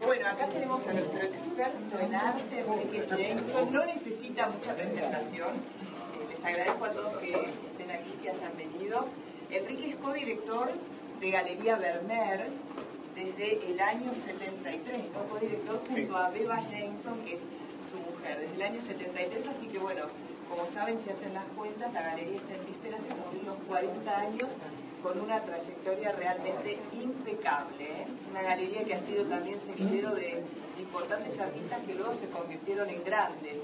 Bueno, acá tenemos a nuestro experto en arte, Enrique Jameson. No necesita mucha presentación. Les agradezco a todos que estén aquí, que hayan venido. Enrique es codirector de Galería Vermeer desde el año 73, ¿no? Codirector junto a Beba Jameson, que es su mujer, desde el año 73, así que bueno, como saben, si hacen las cuentas, la galería está en vísperas de cumplir los 40 años con una trayectoria realmente impecable, ¿eh? Una galería que ha sido también semillero de importantes artistas que luego se convirtieron en grandes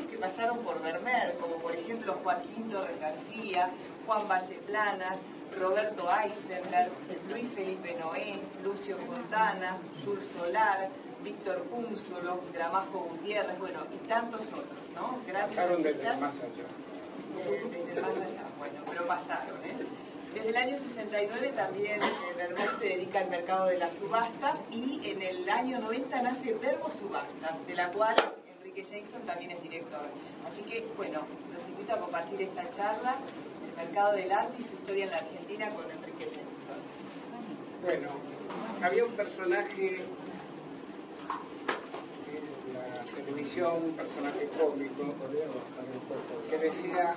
que pasaron por Vermeer, como por ejemplo Joaquín Torres García, Juan Valleplanas, Roberto Eisenberg, Luis Felipe Noé, Lucio Fontana, Jules Solar, Víctor Cúnzulo, Gramajo Gutiérrez, bueno, y tantos otros, ¿no? Gracias. Pasaron desde el más allá. Desde el más allá, bueno, pero pasaron, ¿eh? Desde el año 69 también Vermeer se dedica al mercado de las subastas y en el año 90 nace Verbo Subastas, de la cual Enrique Jameson también es director. Así que, bueno, los invito a compartir esta charla, el mercado del arte y su historia en la Argentina con Enrique Jameson. Bueno, había un personaje en la televisión, un personaje cómico, que decía: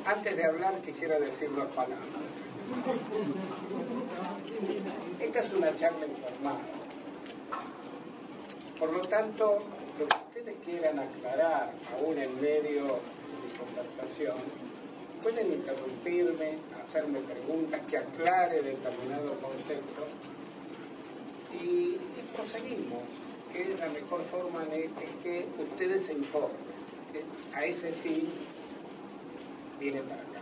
antes de hablar quisiera decir dos palabras. Esta es una charla informada. Por lo tanto, lo que ustedes quieran aclarar, aún en medio de conversación, pueden interrumpirme, hacerme preguntas que aclare determinado concepto y proseguimos, que la mejor forma es que ustedes se informen. A ese fin viene para acá.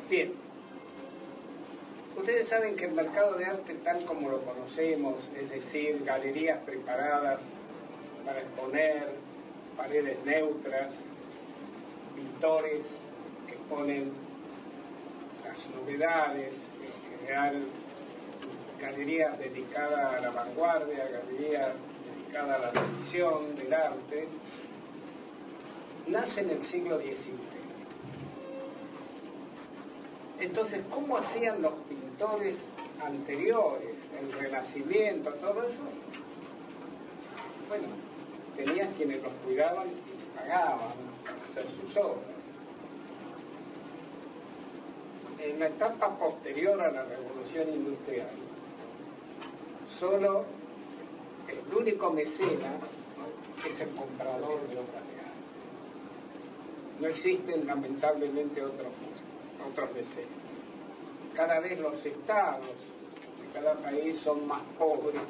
Bien, ustedes saben que el mercado de arte tal como lo conocemos, es decir, galerías preparadas para exponer, paredes neutras, pintores que exponen las novedades, en general galerías dedicadas a la vanguardia, galerías dedicadas a la revisión del arte, nace en el siglo XIX. Entonces, ¿cómo hacían los pintores anteriores, el Renacimiento, todo eso? Bueno, tenían quienes los cuidaban y pagaban para hacer sus obras. En la etapa posterior a la Revolución Industrial, solo el único mecenas es el comprador de obras de arte. No existen lamentablemente otros mecenas. Cada vez los estados de cada país son más pobres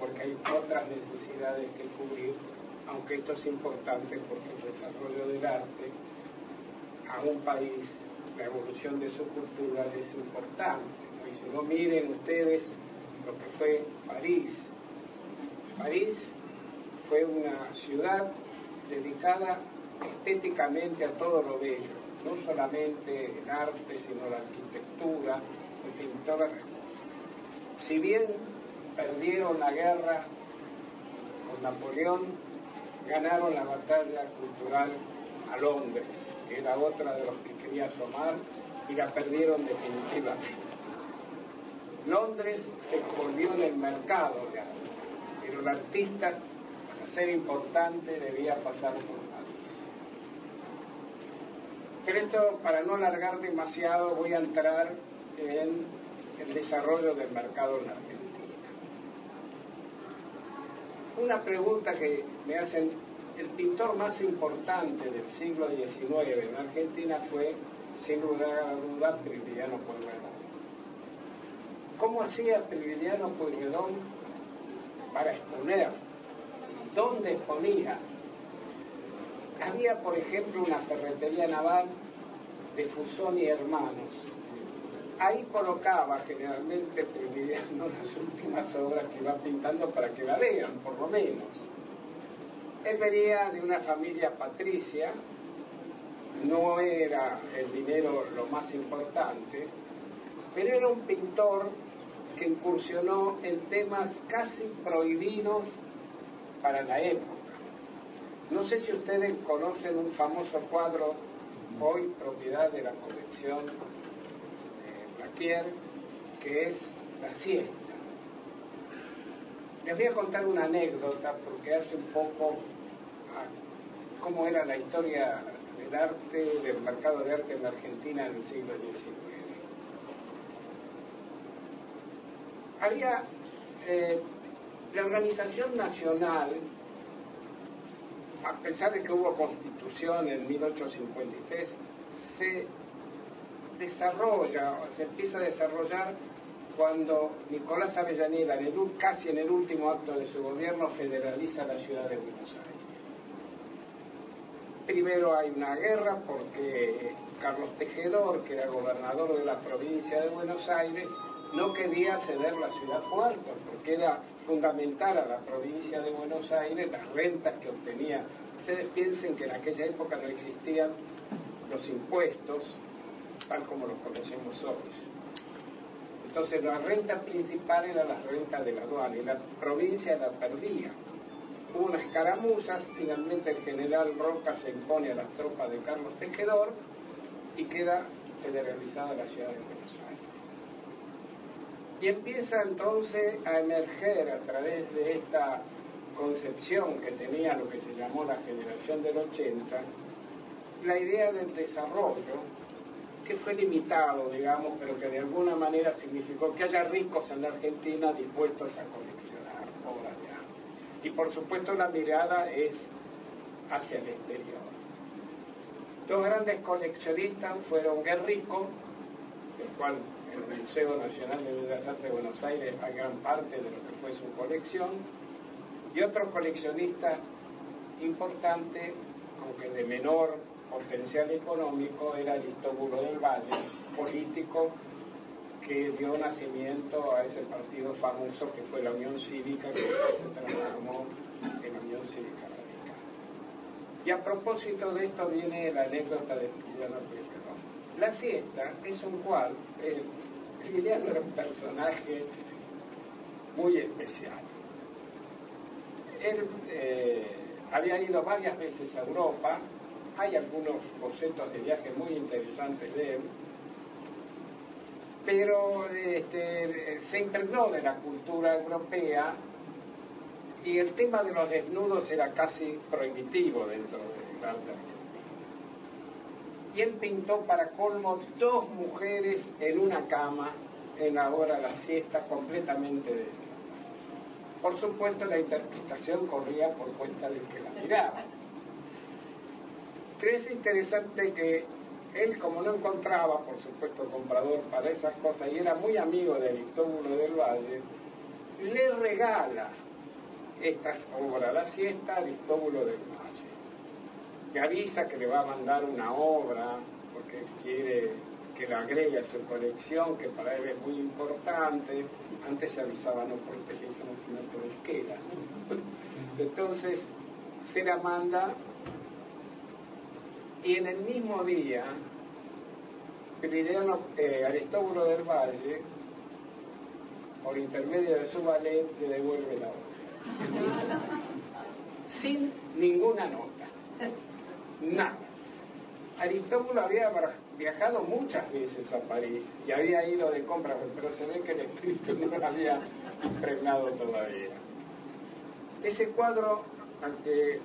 porque hay otras necesidades que cubrir, aunque esto es importante porque el desarrollo del arte a un país, la evolución de su cultura es importante, ¿no? Y si no, miren ustedes lo que fue París. París fue una ciudad dedicada estéticamente a todo lo bello, no solamente el arte, sino la arquitectura, en fin, todas las cosas. Si bien perdieron la guerra con Napoleón, ganaron la batalla cultural a Londres, que era otra de los que quería asomar, y la perdieron definitivamente. Londres se volvió en el mercado de arte, pero el artista, para ser importante, debía pasar por París. Pero esto, para no alargar demasiado, voy a entrar en el desarrollo del mercado en Argentina. Una pregunta que me hacen: el pintor más importante del siglo XIX en Argentina fue, sin lugar a dudas, Prilidiano Pueyrredón. ¿Cómo hacía Prilidiano Pueyrredón para exponer? ¿Dónde exponía? Había, por ejemplo, una ferretería naval de Fusón y Hermanos. Ahí colocaba generalmente Prilidiano las últimas obras que iba pintando para que la vean, por lo menos. Él venía de una familia patricia, no era el dinero lo más importante, pero era un pintor que incursionó en temas casi prohibidos para la época. No sé si ustedes conocen un famoso cuadro, hoy propiedad de la colección Blaquier, que es La Siesta. Les voy a contar una anécdota porque hace un poco cómo era la historia del arte, del mercado de arte en la Argentina en el siglo XIX. Había la organización nacional, a pesar de que hubo constitución en 1853, se empieza a desarrollar cuando Nicolás Avellaneda, casi en el último acto de su gobierno, federaliza la ciudad de Buenos Aires. Primero hay una guerra porque Carlos Tejedor, que era gobernador de la provincia de Buenos Aires, no quería ceder la ciudad puerto, porque era fundamental a la provincia de Buenos Aires las rentas que obtenía. Ustedes piensen que en aquella época no existían los impuestos tal como los conocemos hoy. Entonces la renta principal era la renta de la aduana y la provincia la perdía. Hubo una escaramuza, finalmente el general Roca se impone a las tropas de Carlos Tejedor y queda federalizada la ciudad de Buenos Aires. Y empieza entonces a emerger a través de esta concepción que tenía lo que se llamó la generación del 80, la idea del desarrollo, que fue limitado, digamos, pero que de alguna manera significó que haya ricos en la Argentina dispuestos a coleccionar obras de arte. Y por supuesto la mirada es hacia el exterior. Dos grandes coleccionistas fueron Guerrico, el cual en el Museo Nacional de Bellas Artes de Buenos Aires hay gran parte de lo que fue su colección, y otro coleccionista importante, aunque de menor potencial económico, era Aristóbulo del Valle, político que dio nacimiento a ese partido famoso que fue la Unión Cívica, que se transformó en la Unión Cívica Radical. Y a propósito de esto viene la anécdota de Emiliano Pueyrredón. La Siesta es un cuadro, Emiliano era un personaje muy especial. Él había ido varias veces a Europa. Hay algunos bocetos de viaje muy interesantes de él, pero se impregnó de la cultura europea y el tema de los desnudos era casi prohibitivo dentro del arte argentino. Y él pintó para colmo dos mujeres en una cama en la obra La Siesta, completamente desnudas. Por supuesto la interpretación corría por cuenta del que la miraba. Pero es interesante que él, como no encontraba, por supuesto, comprador para esas cosas, y era muy amigo de Aristóbulo del Valle, le regala estas obras, La Siesta, a Aristóbulo del Valle. Le avisa que le va a mandar una obra, porque quiere que la agregue a su colección, que para él es muy importante. Antes se avisaba no por teléfono, sino por esquela. Entonces, se la manda. Y en el mismo día, Aristóbulo del Valle, por intermedio de su valet, le devuelve la obra. Sin ninguna nota. Nada. Aristóbulo había viajado muchas veces a París y había ido de compras, pero se ve que el espíritu no lo había impregnado todavía. Ese cuadro, aunque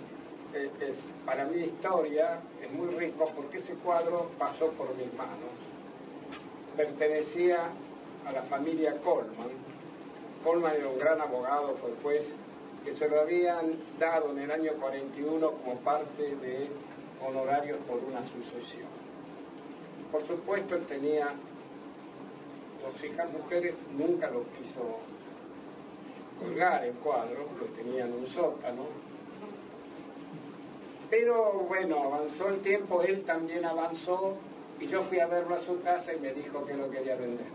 es para mi historia, es muy rico porque ese cuadro pasó por mis manos. Pertenecía a la familia Colman. Colman era un gran abogado, fue juez, que se lo habían dado en el año 41 como parte de honorarios por una sucesión. Por supuesto, él tenía dos hijas mujeres, nunca lo quiso colgar el cuadro, lo tenía en un sótano. Pero bueno, avanzó el tiempo, él también avanzó, y yo fui a verlo a su casa y me dijo que lo quería vender.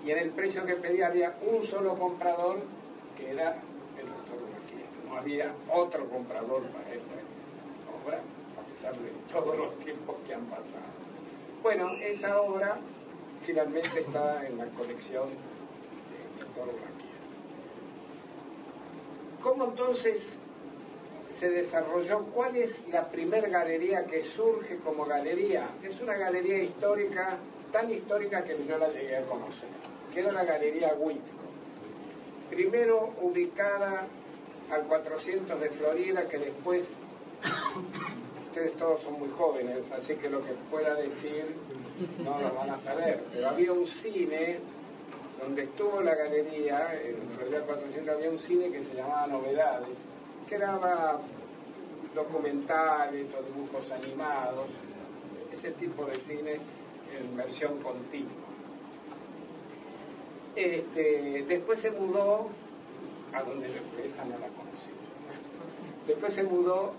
Y en el precio que pedía había un solo comprador, que era el doctor Blaquier. No había otro comprador para esta obra, a pesar de todos los tiempos que han pasado. Bueno, esa obra finalmente está en la colección del doctor Blaquier. ¿Cómo entonces se desarrolló. ¿Cuál es la primer galería que surge como galería? Es una galería histórica, tan histórica que yo la llegué a conocer, que era la Galería Whitcomb. Primero ubicada al 400 de Florida, que después, ustedes todos son muy jóvenes, así que lo que pueda decir no lo van a saber, pero había un cine donde estuvo la galería, en Florida 400 había un cine que se llamaba Novedades, que daba documentales o dibujos animados, ese tipo de cine en versión continua. Después se mudó a donde esa no la conocí. Después se mudó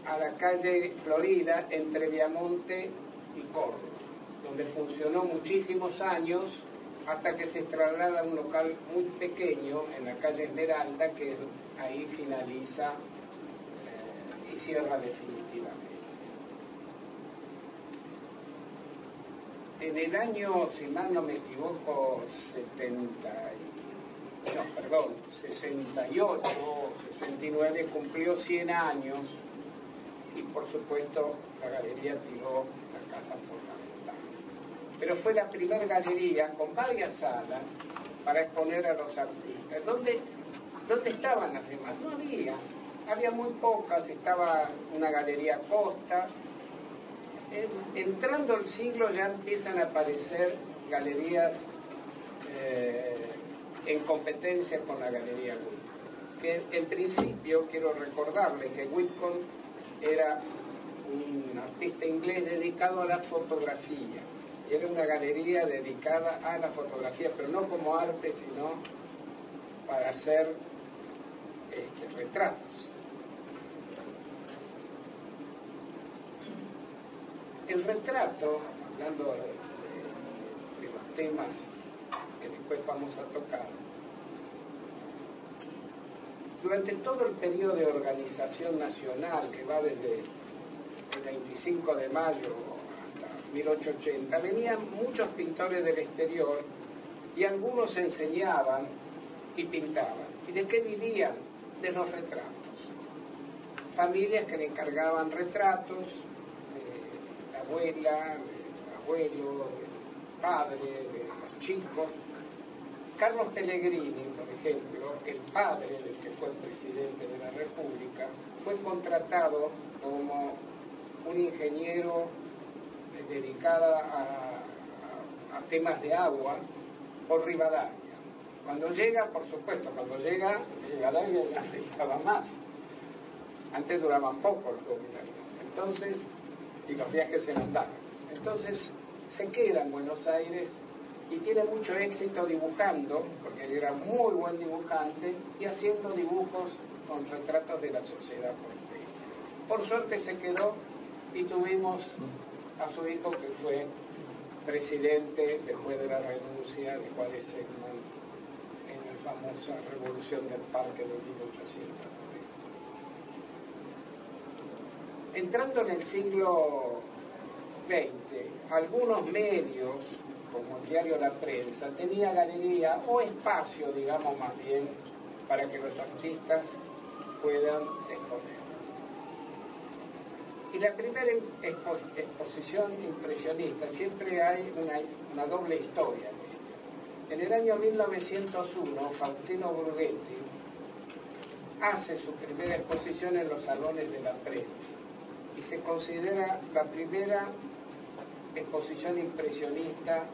a la calle Florida entre Viamonte y Córdoba, donde funcionó muchísimos años hasta que se traslada a un local muy pequeño en la calle Esmeralda, que ahí finaliza y cierra definitivamente. En el año, si mal no me equivoco, 68 o 69, cumplió 100 años y por supuesto la galería tiró la casa por la ventana. Pero fue la primera galería con varias salas para exponer a los artistas. ¿Dónde estaban las demás? No había muy pocas. Estaba una galería Costa. Entrando el siglo ya empiezan a aparecer galerías en competencia con la Galería Whitcomb. Que en principio quiero recordarles que Whitcomb era un artista inglés dedicado a la fotografía. Era una galería dedicada a la fotografía, pero no como arte, sino para hacer retratos. El retrato, hablando de los temas que después vamos a tocar, durante todo el periodo de organización nacional, que va desde el 25 de mayo hasta 1880, venían muchos pintores del exterior y algunos enseñaban y pintaban. ¿Y de qué vivían? De los retratos. Familias que le encargaban retratos, de la abuela, del abuelo, del padre, de los chicos. Carlos Pellegrini, por ejemplo, el padre del que fue presidente de la República, fue contratado como un ingeniero dedicado a temas de agua por Rivadavia. Cuando llega, por supuesto, Rivadavia ya necesitaba más. Antes duraban poco los gobiernos, entonces, y los viajes eran largos. Entonces se queda en Buenos Aires y tiene mucho éxito dibujando, porque él era muy buen dibujante, y haciendo dibujos con retratos de la sociedad porteña. Por suerte se quedó y tuvimos a su hijo, que fue presidente después de la renuncia de Juárez Selman en la famosa Revolución del Parque de 1830. Entrando en el siglo XX, algunos medios, como el diario La Prensa, tenía galería o espacio, digamos más bien, para que los artistas puedan exponer. Y la primera exposición impresionista, siempre hay una doble historia. En el año 1901, Faustino Bruguetti hace su primera exposición en los salones de la prensa y se considera la primera exposición impresionista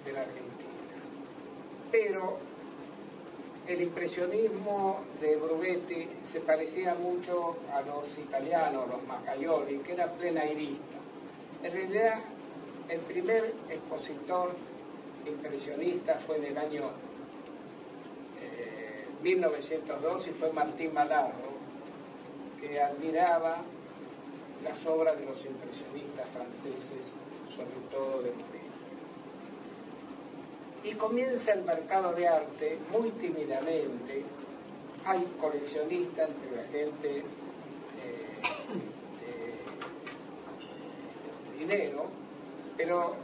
de la Argentina. Pero el impresionismo de Bruguetti se parecía mucho a los italianos, los Macaioli, que era plenairista. En realidad, el primer expositor impresionista fue en el año 1902 y fue Martín Malardo, que admiraba las obras de los impresionistas franceses, sobre todo de Monet. Y comienza el mercado de arte muy tímidamente. Hay coleccionistas entre la gente de dinero, pero